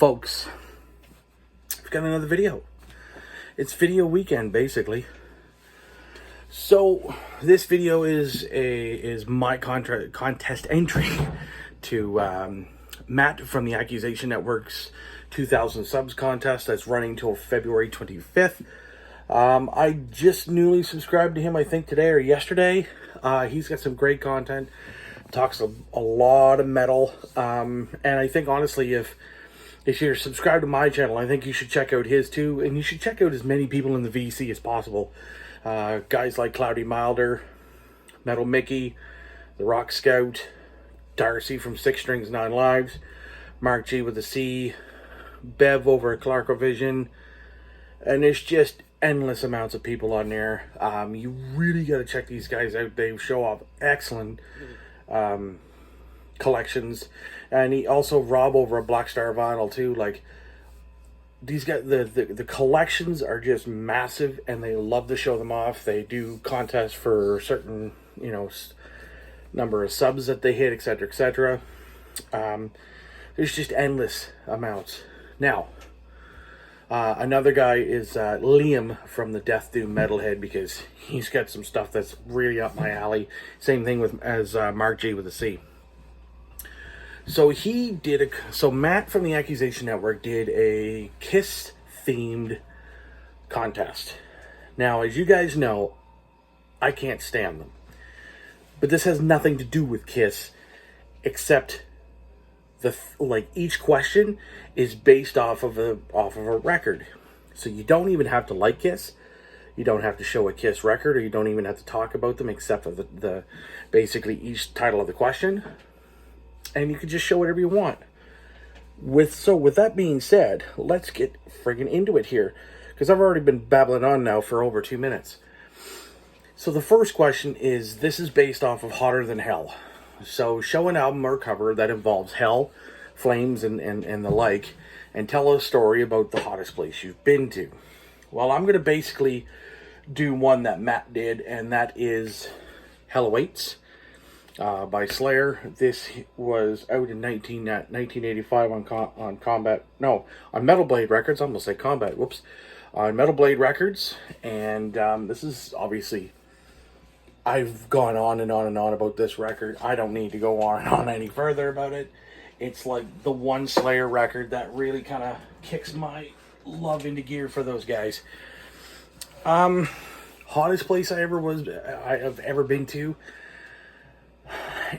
folks, I've got another video. It's video weekend, basically. So this video is my contest entry to Matt from the Accusation Network's 2,000 subs contest that's running till February 25th. I just newly subscribed to him, I think today or yesterday. He's got some great content, talks a lot of metal, and I think honestly, if you're subscribed to my channel, I think you should check out his too, and you should check out as many people in the VC as possible. Guys like Cloudy Milder, Metal Mickey, The Rock Scout, Darcy from Six Strings Nine Lives, Mark G with a C, Bev over at Clarkovision, and there's just endless amounts of people on there. You really got to check these guys out. They show off excellent collections, and he also Rob over at Black Star Vinyl too. Like, these guys, the collections are just massive, and they love to show them off. They do contests for certain, number of subs that they hit, etc., etc. There's just endless amounts. Now, another guy is Liam from the Death Doom Metalhead, because he's got some stuff that's really up my alley. Same thing as Mark G with a C. So Matt from the Accusation Network did a Kiss themed contest. Now, as you guys know, I can't stand them, but this has nothing to do with Kiss, except each question is based off of a record. So you don't even have to like Kiss. You don't have to show a Kiss record, or you don't even have to talk about them except for the basically each title of the question. And you can just show whatever you want. With that being said, let's get friggin' into it here, because I've already been babbling on now for over 2 minutes. So the first question is, this is based off of Hotter Than Hell. So show an album or cover that involves hell, flames, and the like, and tell a story about the hottest place you've been to. Well, I'm going to basically do one that Matt did, and that is Hell Awaits by Slayer. This was out in 1985 on Metal Blade Records. I almost say Combat. Whoops. On Metal Blade Records, and this is obviously, I've gone on and on and on about this record. I don't need to go on and on any further about it. It's like the one Slayer record that really kind of kicks my love into gear for those guys. Hottest place I have ever been to.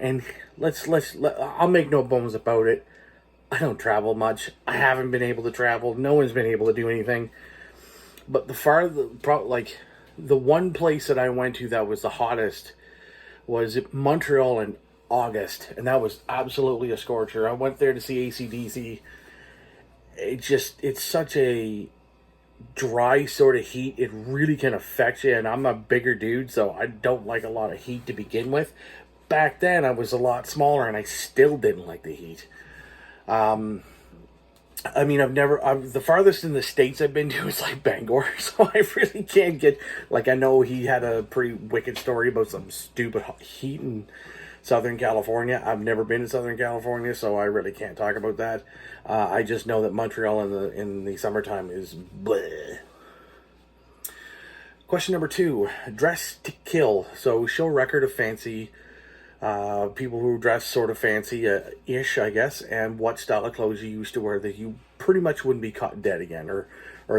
And I'll make no bones about it. I don't travel much. I haven't been able to travel. No one's been able to do anything. But the one place that I went to that was the hottest was Montreal in August, and that was absolutely a scorcher. I went there to see AC/DC. It's such a dry sort of heat. It really can affect you, and I'm a bigger dude, so I don't like a lot of heat to begin with. Back then, I was a lot smaller, and I still didn't like the heat. The farthest in the States I've been to is like Bangor, so I really can't get, I know he had a pretty wicked story about some stupid heat in Southern California. I've never been to Southern California, so I really can't talk about that. I just know that Montreal in the summertime is bleh. Question number 2, Dress to Kill. So show record of fancy people who dress sort of fancy-ish, I guess, and what style of clothes you used to wear that you pretty much wouldn't be caught dead again, or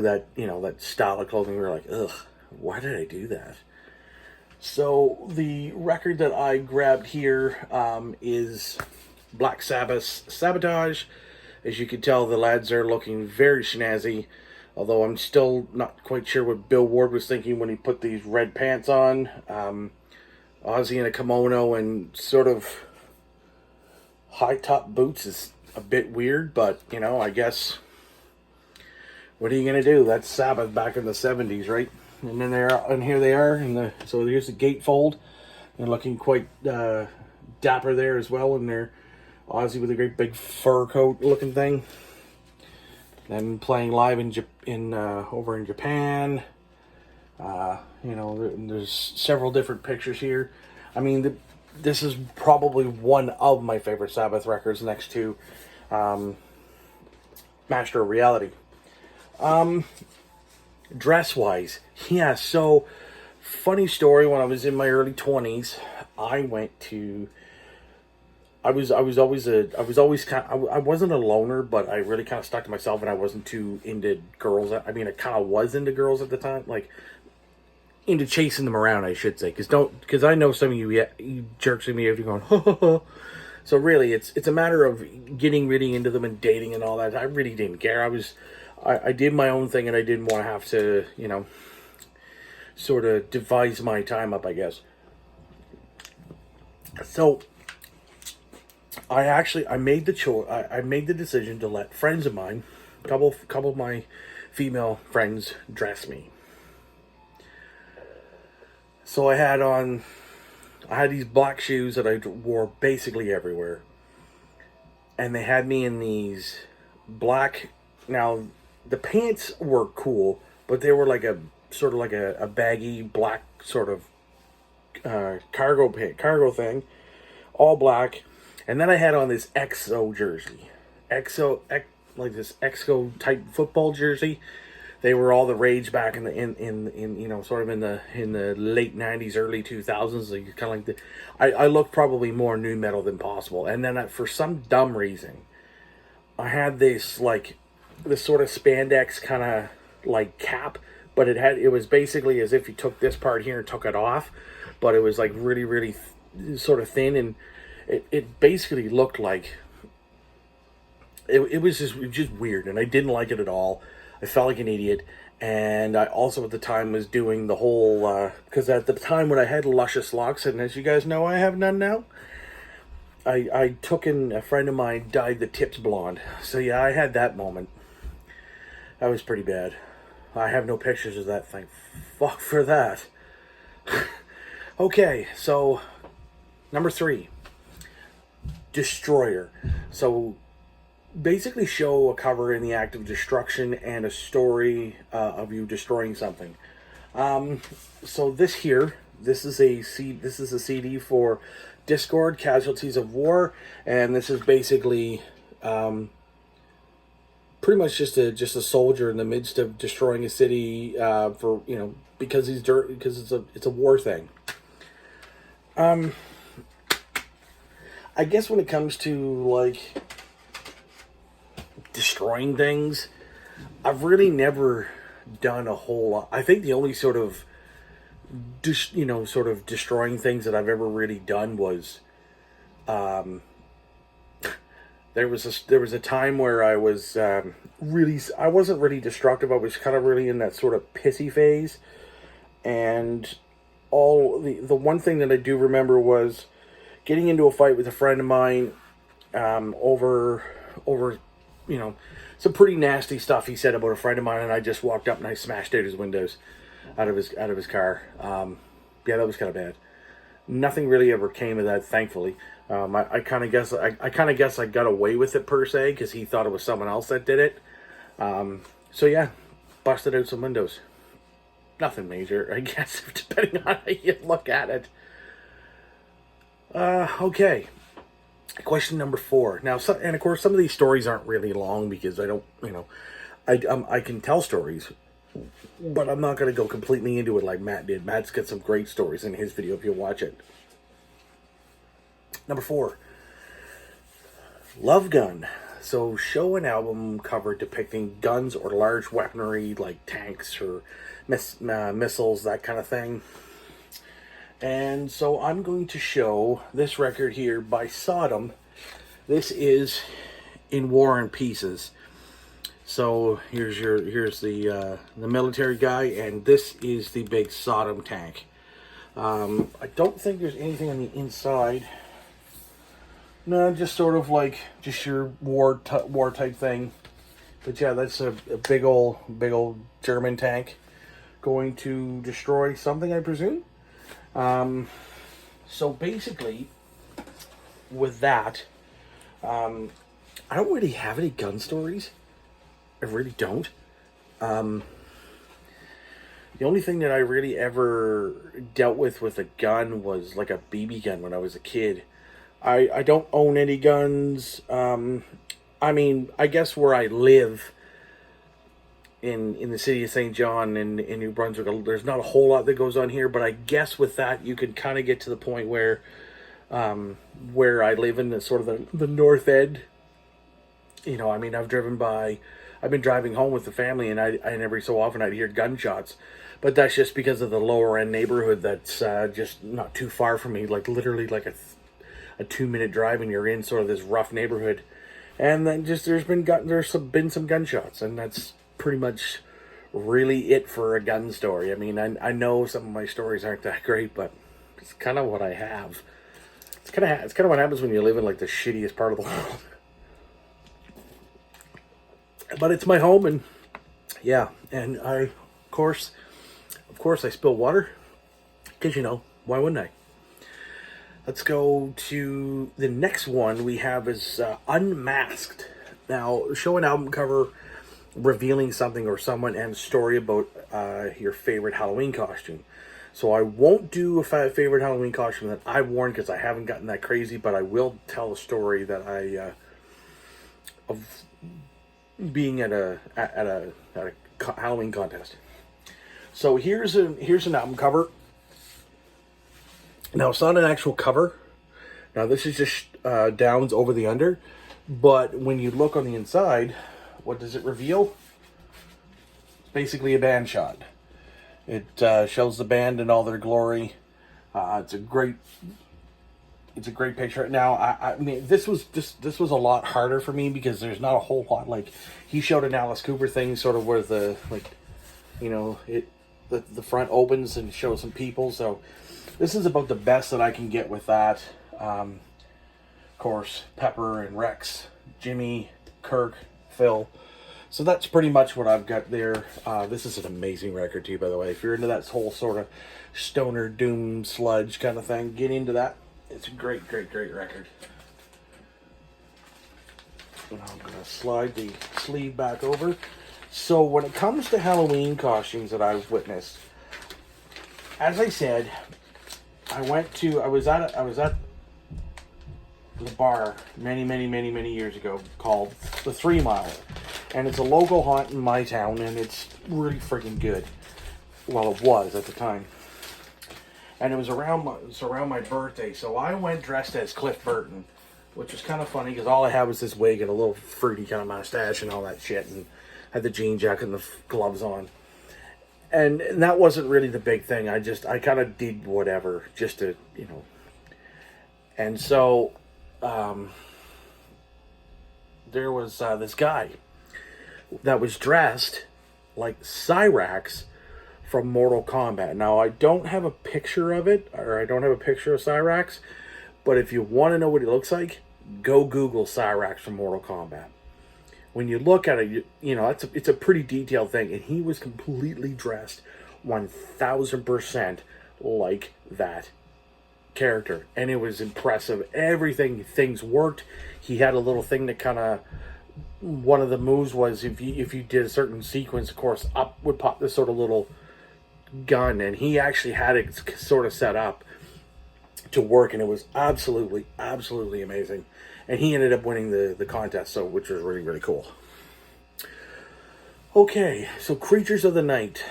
that, that style of clothing where you're like, ugh, why did I do that? So the record that I grabbed here is Black Sabbath's Sabotage. As you can tell, the lads are looking very snazzy, although I'm still not quite sure what Bill Ward was thinking when he put these red pants on. Ozzy in a kimono and sort of high-top boots is a bit weird, but, I guess, what are you going to do? That's Sabbath back in the 70s, right? And then here they are, so here's the gatefold. They're looking quite dapper there as well, and they're Ozzy with a great big fur coat looking thing. Then playing live over in Japan. There's several different pictures here. I mean, this is probably one of my favorite Sabbath records, next to master of reality. Dress wise, yeah. So funny story. When I was in my early 20s, I went to. I was always kind. I wasn't a loner, but I really kind of stuck to myself, and I wasn't too into girls. I mean, I kind of was into girls at the time, like into chasing them around, I should say. Because I know some of you, yeah, you jerks in me if you're going, ho, ho, ho. So really, it's a matter of getting really into them and dating and all that. I really didn't care. I did my own thing, and I didn't want to have to, sort of devise my time up, I guess. So I made the choice. I made the decision to let friends of mine, couple of my female friends, dress me. So I had these black shoes that I wore basically everywhere, and they had me in these black. Now, the pants were cool, but they were like a sort of like a baggy black sort of cargo thing, all black. And then I had on this EXO jersey, like this EXO type football jersey. They were all the rage back in sort of in the late 90s, early 2000s. So you kind of like I looked probably more new metal than possible. And then for some dumb reason, I had this sort of spandex kind of like cap, but it was basically as if you took this part here and took it off, but it was like really, really sort of thin, and it basically looked like it was just weird, and I didn't like it at all. I felt like an idiot, and I also at the time was doing the whole because at the time when I had luscious locks, and as you guys know, I have none now. I took in a friend of mine dyed the tips blonde, so yeah, I had that moment. That was pretty bad. I have no pictures of that thing. Fuck for that. Okay, so number 3, Destroyer. So basically show a cover in the act of destruction and a story of you destroying something. So this is a CD for Discord, Casualties of War, and this is basically pretty much just a soldier in the midst of destroying a city because he's dirty, because it's a war thing. I guess when it comes to like destroying things, I've really never done a whole lot. I think the only sort of destroying things that I've ever really done was there was a time where I was I wasn't really destructive. I was kind of really in that sort of pissy phase, and the one thing that I do remember was getting into a fight with a friend of mine over some pretty nasty stuff he said about a friend of mine, and I just walked up and I smashed out his windows out of his car. Yeah, that was kind of bad. Nothing really ever came of that, thankfully. I kind of guess I got away with it per se because he thought it was someone else that did it. So yeah, busted out some windows. Nothing major, I guess, depending on how you look at it. Okay. Question number 4. Now, and of course, some of these stories aren't really long because I don't, I can tell stories, but I'm not going to go completely into it like Matt did. Matt's got some great stories in his video if you watch it. Number 4. Love Gun. So, show an album cover depicting guns or large weaponry like tanks or missiles, that kind of thing. And so I'm going to show this record here by Sodom. This is In War and Pieces. So here's the military guy, and this is the big Sodom tank. I don't think there's anything on the inside. No, just sort of like just your war type thing. But yeah, that's a big old German tank going to destroy something, I presume. So basically, with that, I don't really have any gun stories. I really don't. The only thing that I really ever dealt with a gun was like a BB gun when I was a kid. I don't own any guns. I mean, I guess where I live in the city of St. John in New Brunswick, there's not a whole lot that goes on here, but I guess with that you can kind of get to the point where I live in the sort of the north end. You know, I mean, I've been driving home with the family, and every so often I'd hear gunshots, but that's just because of the lower end neighborhood that's just not too far from me, like literally like a 2 minute drive, and you're in sort of this rough neighborhood, and then just there's been some gunshots, and that's pretty much really it for a gun story. I mean, I know some of my stories aren't that great, but it's kind of what I have. It's kind of what happens when you live in like the shittiest part of the world. But it's my home, and yeah, and of course, I spill water because why wouldn't I? Let's go to the next one we have is Unmasked. Now, show an album cover revealing something or someone and story about your favorite Halloween costume. So I won't do a favorite Halloween costume that I've worn because I haven't gotten that crazy, but I will tell a story that of being at a Halloween contest. So here's an album cover. Now it's not an actual cover. Now this is just Downs Over the Under, but when you look on the inside, what does it reveal? It's basically a band shot. It shows the band in all their glory. It's a great picture. Now, I mean, this was a lot harder for me because there's not a whole lot. Like, he showed an Alice Cooper thing, sort of where the front opens and shows some people. So this is about the best that I can get with that. Of course, Pepper and Rex, Jimmy, Kirk, Phil. So that's pretty much what I've got there. This is an amazing record too, by the way. If you're into that whole sort of stoner doom sludge kind of thing, get into that. It's a great record. And I'm going to slide the sleeve back over. So when it comes to Halloween costumes that I've witnessed, as I said, I was at the bar many years ago called the 3 Mile. And it's a local haunt in my town, and it's really freaking good. Well, it was at the time. And it was around my birthday, so I went dressed as Cliff Burton, which was kind of funny because all I had was this wig and a little fruity kind of mustache and all that shit, and had the jean jacket and the gloves on. And that wasn't really the big thing. I kind of did whatever just to, And so there was this guy that was dressed like Cyrax from Mortal Kombat. Now, I don't have a picture of it, or I don't have a picture of Cyrax, but if you want to know what he looks like, go Google Cyrax from Mortal Kombat. When you look at it, it's a pretty detailed thing, and he was completely dressed 1000% like that character, and it was impressive. Things worked. He had a little thing that kind of, one of the moves was if you did a certain sequence, of course, up would pop this sort of little gun, and he actually had it sort of set up to work, and it was absolutely amazing. And he ended up winning the contest, which was really cool. Okay, so Creatures of the Night.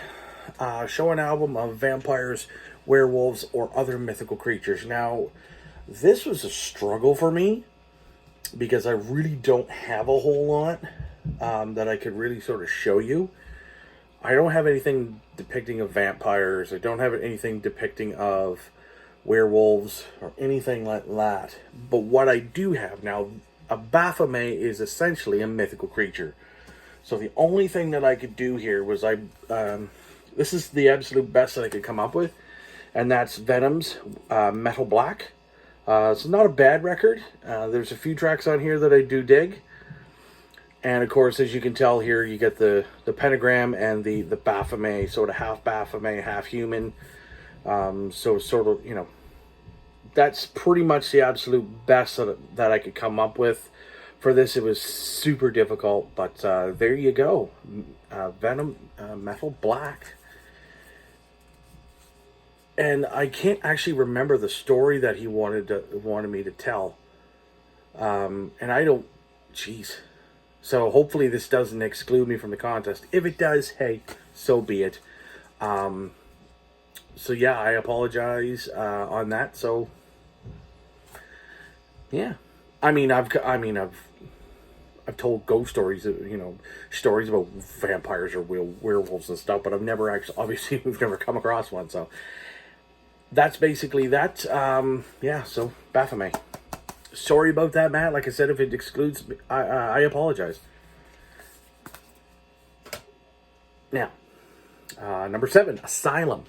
Show an album of vampires, werewolves, or other mythical creatures. Now, this was a struggle for me because I really don't have a whole lot that I could really sort of show you. I don't have anything depicting of vampires. I don't have anything depicting of werewolves or anything like that. But what I do have now, a Baphomet is essentially a mythical creature. So the only thing that I could do here was this is the absolute best that I could come up with, and that's Venom's Metal Black. It's not a bad record. There's a few tracks on here that I do dig. And of course, as you can tell here, you get the pentagram and the Baphomet, sort of half Baphomet, half human. So sort of, that's pretty much the absolute best that I could come up with. For this, it was super difficult, but there you go. Venom Metal Black. And I can't actually remember the story that he wanted me to tell. And I don't, jeez, So hopefully this doesn't exclude me from the contest. If it does, hey, so be it. So yeah, I apologize on that. So yeah, I've told ghost stories, stories about vampires or werewolves and stuff, but I've never actually, obviously, we've never come across one. So that's basically that. Yeah, so Baphomet. Sorry about that, Matt. Like I said, if it excludes me, I apologize. Now, number 7, Asylum.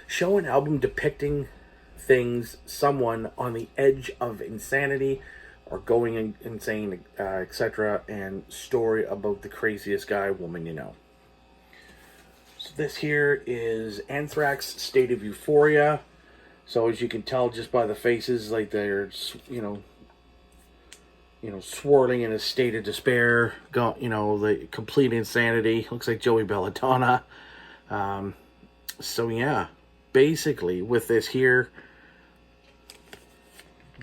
Show an album depicting things, someone on the edge of insanity or going insane, etc., and story about the craziest guy, woman you know. So this here is Anthrax, State of Euphoria. So as you can tell just by the faces, like they're, swirling in a state of despair, the complete insanity. Looks like Joey Belladonna. So yeah, basically with this here,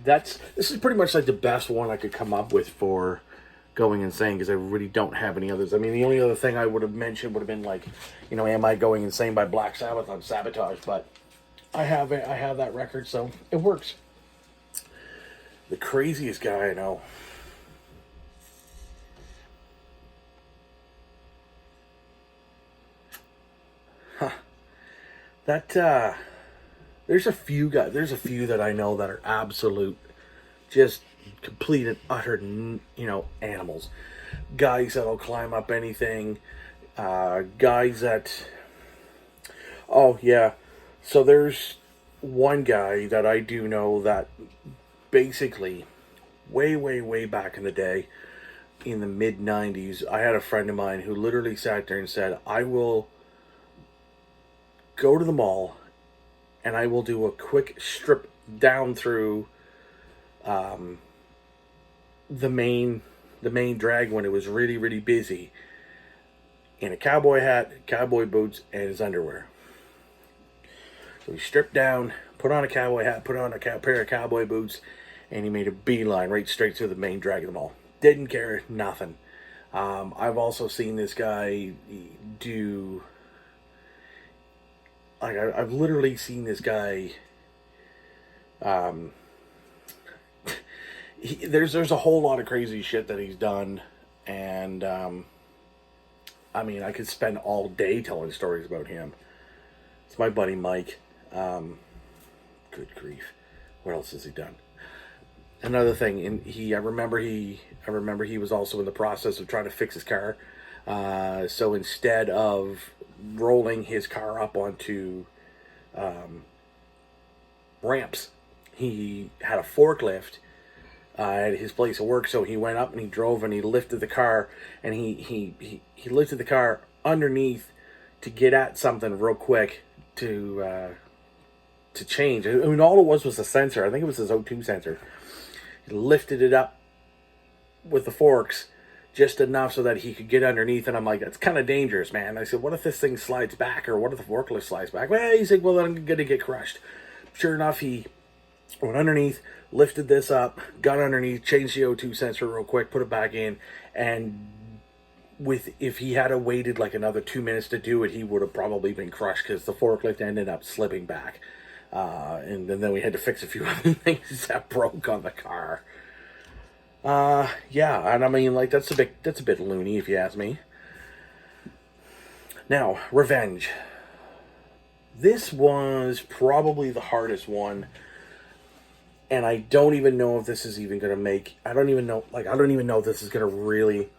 this is pretty much like the best one I could come up with for going insane, because I really don't have any others. I mean, the only other thing I would have mentioned would have been like, Am I Going Insane by Black Sabbath on Sabotage, but I have that record, so it works. The craziest guy I know. That there's a few that I know that are absolute, just complete and utter, animals. Guys that'll climb up anything. Guys that, oh yeah. So there's one guy that I do know that basically, way, way, way back in the day, in the mid 90s, I had a friend of mine who literally sat there and said, I will go to the mall and I will do a quick strip down through the main drag when it was really, really busy, in a cowboy hat, cowboy boots, and his underwear. So he stripped down, put on a cowboy hat, put on a pair of cowboy boots, and he made a beeline right straight through the main drag of the mall. Didn't care, nothing. I've also seen this guy do... I've literally seen this guy... there's a whole lot of crazy shit that he's done, and I could spend all day telling stories about him. It's my buddy Mike. Good grief, what else has he done? Another thing, I remember he was also in the process of trying to fix his car. So instead of rolling his car up onto ramps, he had a forklift at his place of work. So he went up and he drove and he lifted the car, and he lifted the car underneath to get at something real quick to change. I mean, all it was a sensor. I think it was his O2 sensor. He lifted it up with the forks just enough so that he could get underneath, and I'm like, that's kind of dangerous, man. I said, what if this thing slides back, or what if the forklift slides back? Well, he's like, well, then I'm gonna get crushed. Sure enough, he went underneath, lifted this up, got underneath, changed the O2 sensor real quick, put it back in, and if he had waited like another 2 minutes to do it, he would have probably been crushed, because the forklift ended up slipping back. And then we had to fix a few other things that broke on the car. Yeah, and I mean, like, that's a bit loony, if you ask me. Now, revenge. This was probably the hardest one, and I don't even know if this is even gonna make. I don't even know if this is gonna really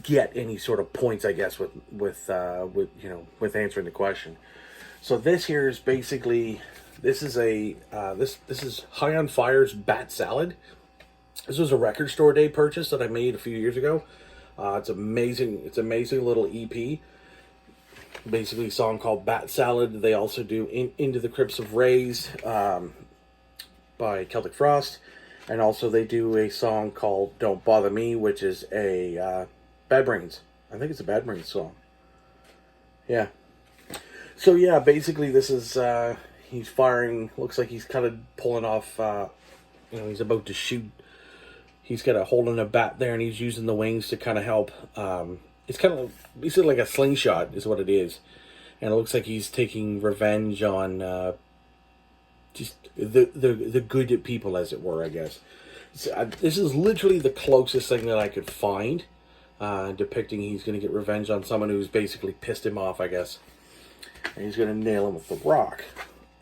get any sort of points, I guess, with answering the question. So this here is basically, this is High on Fire's Bat Salad. This was a record store day purchase that I made a few years ago. It's amazing. It's an amazing little EP. Basically, a song called Bat Salad. They also do Into the Crypts of Rays by Celtic Frost, and also they do a song called Don't Bother Me, which is a Bad Brains. I think it's a Bad Brains song. Yeah. So yeah, basically this is, he's firing, looks like he's kind of pulling off, he's about to shoot He's got a holding a bat there, and he's using the wings to kind of help. It's kind of basically like a slingshot is what it is. And it looks like he's taking revenge on just the good people, as it were, I guess. So, this is literally the closest thing that I could find depicting he's going to get revenge on someone who's basically pissed him off, I guess. And he's going to nail him with the rock.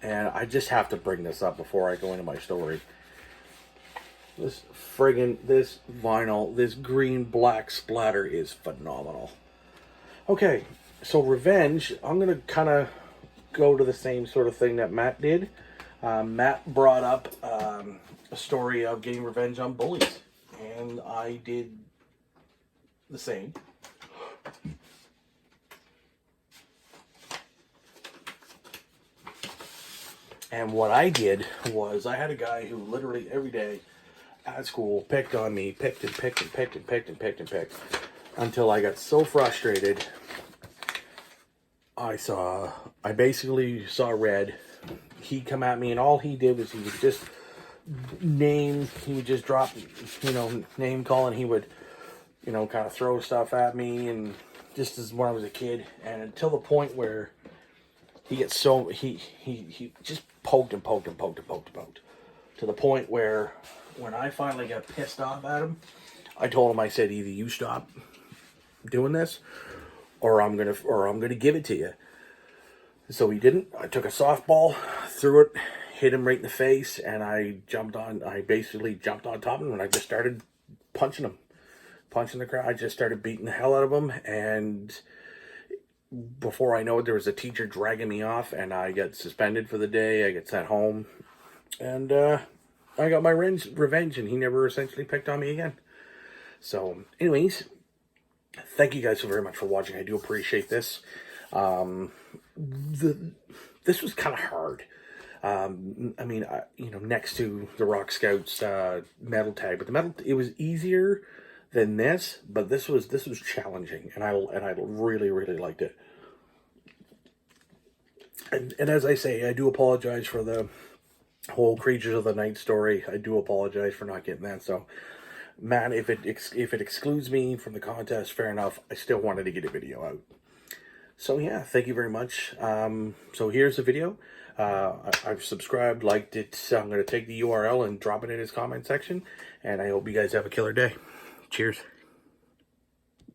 And I just have to bring this up before I go into my story. This vinyl, this green-black splatter is phenomenal. Okay, so revenge, I'm going to kind of go to the same sort of thing that Matt did. Matt brought up a story of getting revenge on bullies, and I did the same. And what I did was I had a guy who literally every day at school picked on me, picked until I got so frustrated. I basically saw red. He'd come at me, and all he did was he would just drop, name calling. He would, kind of throw stuff at me, and just as when I was a kid, and until the point where he gets so, he just poked to the point where when I finally got pissed off at him, I told him, I said, either you stop doing this, or I'm gonna give it to you. So he didn't. I took a softball, threw it, hit him right in the face, and I basically jumped on top of him, and I just started punching the crowd. I just started beating the hell out of him, and before I know it, there was a teacher dragging me off, and I got suspended for the day. I got sent home, and I got my revenge, and he never essentially picked on me again. So, anyways, thank you guys so very much for watching. I do appreciate this. This was kind of hard. Next to the Rock Scouts metal tag, but it was easier than this, but this was challenging, and I really liked it. And as I say, I do apologize for the whole Creatures of the Night story. I do apologize for not getting that. So, Matt, if it excludes me from the contest, fair enough. I still wanted to get a video out. So yeah, thank you very much. So here's the video. I've subscribed, liked it. I'm going to take the URL and drop it in his comment section. And I hope you guys have a killer day. Cheers.